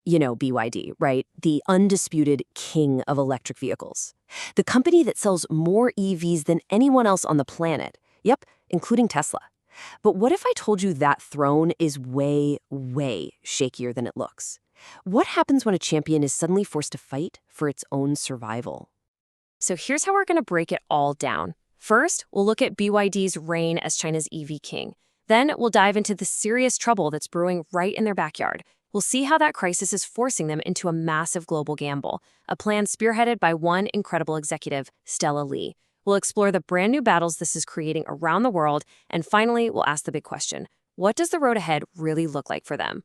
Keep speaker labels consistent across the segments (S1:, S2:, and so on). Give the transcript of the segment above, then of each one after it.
S1: You know BYD, right? The undisputed king of electric vehicles. The company that sells more EVs than anyone else on the planet. Yep, including Tesla. But what if I told you that throne is way, way shakier than it looks? What happens when a champion is suddenly forced to fight for its own survival?
S2: So here's how we're going to break it all down. First, we'll look at BYD's reign as China's EV king. Then we'll dive into the serious trouble that's brewing right in their backyard. We'll see how that crisis is forcing them into a massive global gamble, a plan spearheaded by one incredible executive, Stella Li. We'll explore the brand new battles this is creating around the world, and finally, we'll ask the big question: what does the road ahead really look like for them?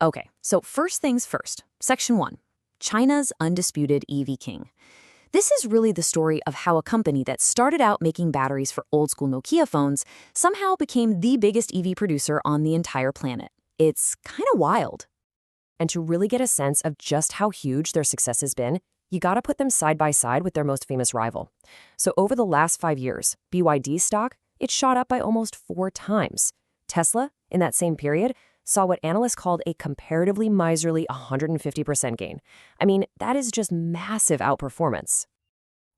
S1: Okay, so first things first. Section 1. China's undisputed EV king. This is really the story of how a company that started out making batteries for old-school Nokia phones somehow became the biggest EV producer on the entire planet. It's kind of wild.
S2: And to really get a sense of just how huge their success has been, you gotta put them side by side with their most famous rival. So over the last 5 years, BYD's stock, it shot up by almost 4 times. Tesla, in that same period, saw what analysts called a comparatively miserly 150% gain. I mean, that is just massive outperformance.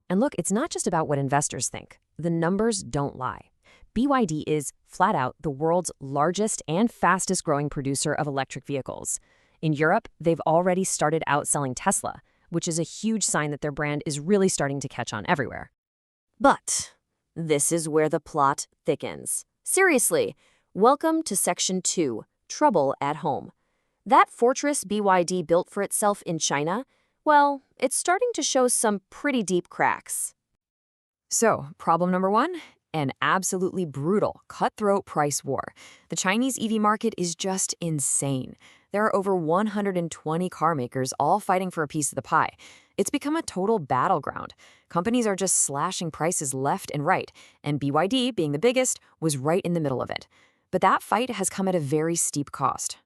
S2: And look, it's not just about what investors think. The numbers don't lie. BYD is, flat out, the world's largest and fastest growing producer of electric vehicles. In Europe, they've already started outselling Tesla, which is a huge sign that their brand is really starting to catch on everywhere.
S1: But this is where the plot thickens. Seriously, welcome to Section 2, Trouble at Home. That fortress BYD built for itself in China, well, it's starting to show some pretty deep cracks.
S2: So, problem number 1? An absolutely brutal, cutthroat price war. The Chinese EV market is just insane. There are over 120 car makers all fighting for a piece of the pie. It's become a total battleground. Companies are just slashing prices left and right, and BYD, being the biggest, was right in the middle of it. But that fight has come at a very steep cost.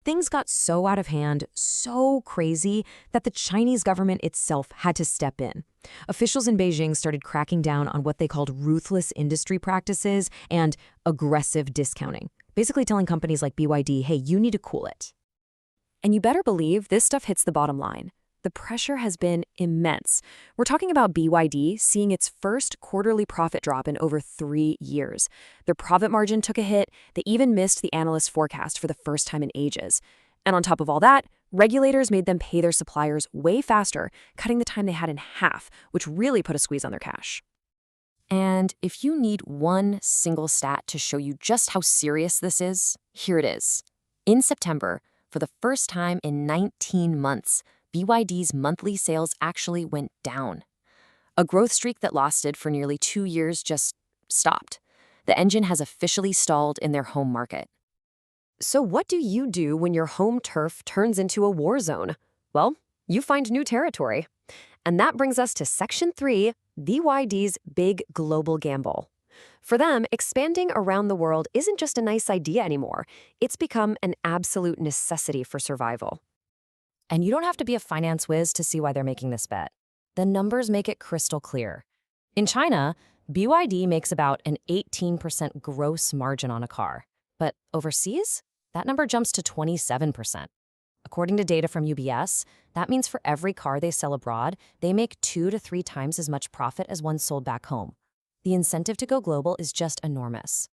S2: Things got so out of hand, so crazy, that the Chinese government itself had to step in. Officials in Beijing started cracking down on what they called ruthless industry practices and aggressive discounting, basically telling companies like BYD, hey, you need to cool it. And you better believe this stuff hits the bottom line. The pressure has been immense. We're talking about BYD seeing its first quarterly profit drop in over 3 years. Their profit margin took a hit. They even missed the analyst forecast for the first time in ages. And on top of all that, regulators made them pay their suppliers way faster, cutting the time they had in half, which really put a squeeze on their cash. And if you need one single stat to show you just how serious this is, here it is. In September, for the first time in 19 months, BYD's monthly sales actually went down. A growth streak that lasted for nearly 2 years just stopped. The engine has officially stalled in their home market. So what do you do when your home turf turns into a war zone? Well, you find new territory. And that brings us to Section 3, BYD's big global gamble. For them, expanding around the world isn't just a nice idea anymore. It's become an absolute necessity for survival. And you don't have to be a finance whiz to see why they're making this bet. The numbers make it crystal clear. In China, BYD makes about an 18% gross margin on a car. But overseas, that number jumps to 27%. According to data from UBS, that means for every car they sell abroad, they make 2 to 3 times as much profit as one sold back home. The incentive to go global is just enormous.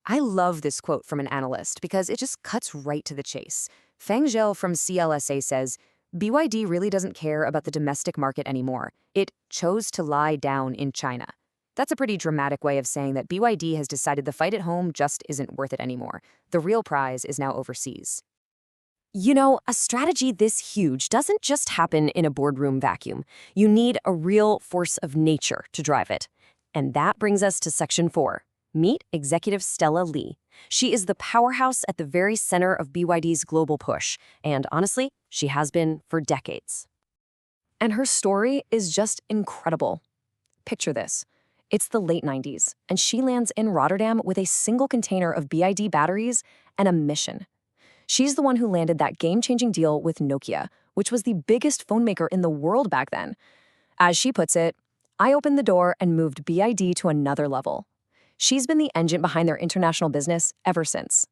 S2: I love this quote from an analyst because it just cuts right to the chase. Feng Zhou from CLSA says, BYD really doesn't care about the domestic market anymore. It chose to lie down in China. That's a pretty dramatic way of saying that BYD has decided the fight at home just isn't worth it anymore. The real prize is now overseas. You know, a strategy this huge doesn't just happen in a boardroom vacuum. You need a real force of nature to drive it. And that brings us to Section 4. Meet executive Stella Li. She is the powerhouse at the very center of BYD's global push, and honestly, she has been for decades. And her story is just incredible. Picture this. It's the late 90s, and she lands in Rotterdam with a single container of BYD batteries and a mission. She's the one who landed that game-changing deal with Nokia, which was the biggest phone maker in the world back then. As she puts it, I opened the door and moved BYD to another level. She's been the engine behind their international business ever since.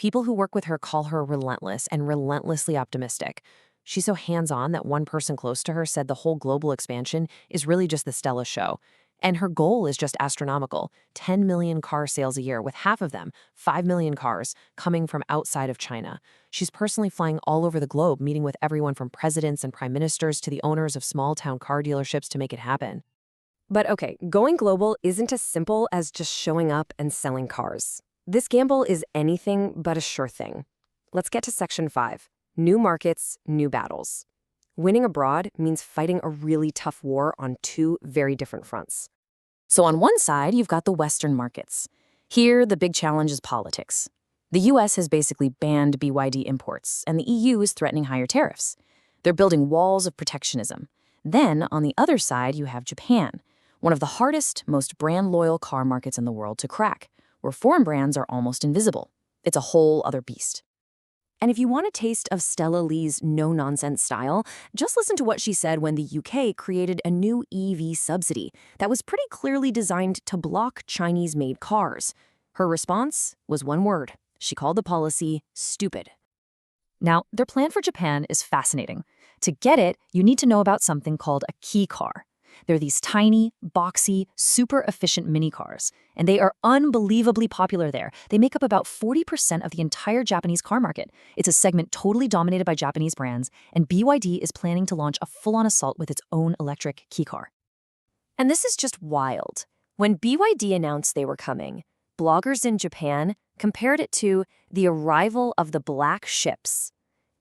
S1: People who work with her call her relentless and relentlessly optimistic. She's so hands-on that one person close to her said the whole global expansion is really just the Stella show. And her goal is just astronomical, 10 million car sales a year, with half of them, 5 million cars, coming from outside of China. She's personally flying all over the globe, meeting with everyone from presidents and prime ministers to the owners of small-town car dealerships to make it happen. But okay, going global isn't as simple as just showing up and selling cars. This gamble is anything but a sure thing. Let's get to Section 5, New Markets, New Battles. Winning abroad means fighting a really tough war on two very different fronts. So on one side, you've got the Western markets. Here, the big challenge is politics. The US has basically banned BYD imports, and the EU is threatening higher tariffs. They're building walls of protectionism. Then, on the other side, you have Japan, one of the hardest, most brand-loyal car markets in the world to crack, where foreign brands are almost invisible. It's a whole other beast. And if you want a taste of Stella Lee's no-nonsense style, just listen to what she said when the UK created a new EV subsidy that was pretty clearly designed to block Chinese-made cars. Her response was one word. She called the policy stupid.
S2: Now, their plan for Japan is fascinating. To get it, you need to know about something called a key car. They're these tiny, boxy, super efficient mini cars, and they are unbelievably popular there. They make up about 40% of the entire Japanese car market. It's a segment totally dominated by Japanese brands, and BYD is planning to launch a full-on assault with its own electric key car.
S1: And this is just wild. When BYD announced they were coming, bloggers in Japan compared it to the arrival of the black ships.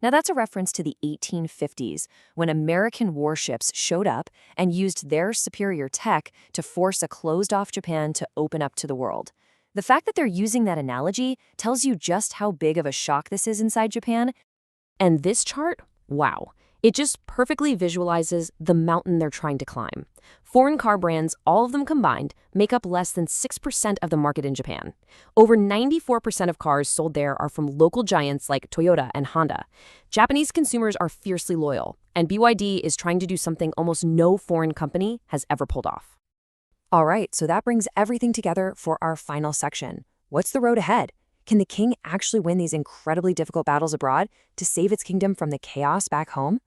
S1: Now, that's a reference to the 1850s, when American warships showed up and used their superior tech to force a closed-off Japan to open up to the world. The fact that they're using that analogy tells you just how big of a shock this is inside Japan. And this chart, wow, it just perfectly visualizes the mountain they're trying to climb. Foreign car brands, all of them combined, make up less than 6% of the market in Japan. Over 94% of cars sold there are from local giants like Toyota and Honda. Japanese consumers are fiercely loyal, and BYD is trying to do something almost no foreign company has ever pulled off. All right, so that brings everything together for our final section. What's the road ahead? Can the king actually win these incredibly difficult battles abroad to save its kingdom from the chaos back home?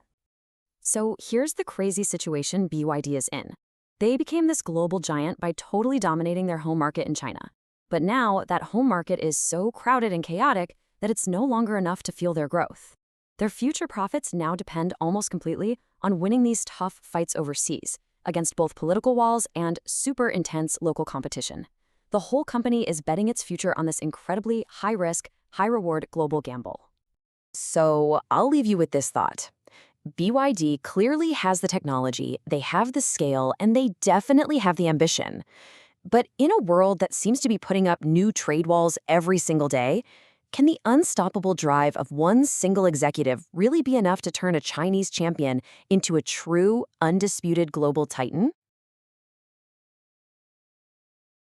S2: So here's the crazy situation BYD is in. They became this global giant by totally dominating their home market in China. But now that home market is so crowded and chaotic that it's no longer enough to fuel their growth. Their future profits now depend almost completely on winning these tough fights overseas, against both political walls and super intense local competition. The whole company is betting its future on this incredibly high-risk, high-reward global gamble.
S1: So I'll leave you with this thought. BYD clearly has the technology, they have the scale, and they definitely have the ambition. But in a world that seems to be putting up new trade walls every single day, can the unstoppable drive of one single executive really be enough to turn a Chinese champion into a true, undisputed global titan?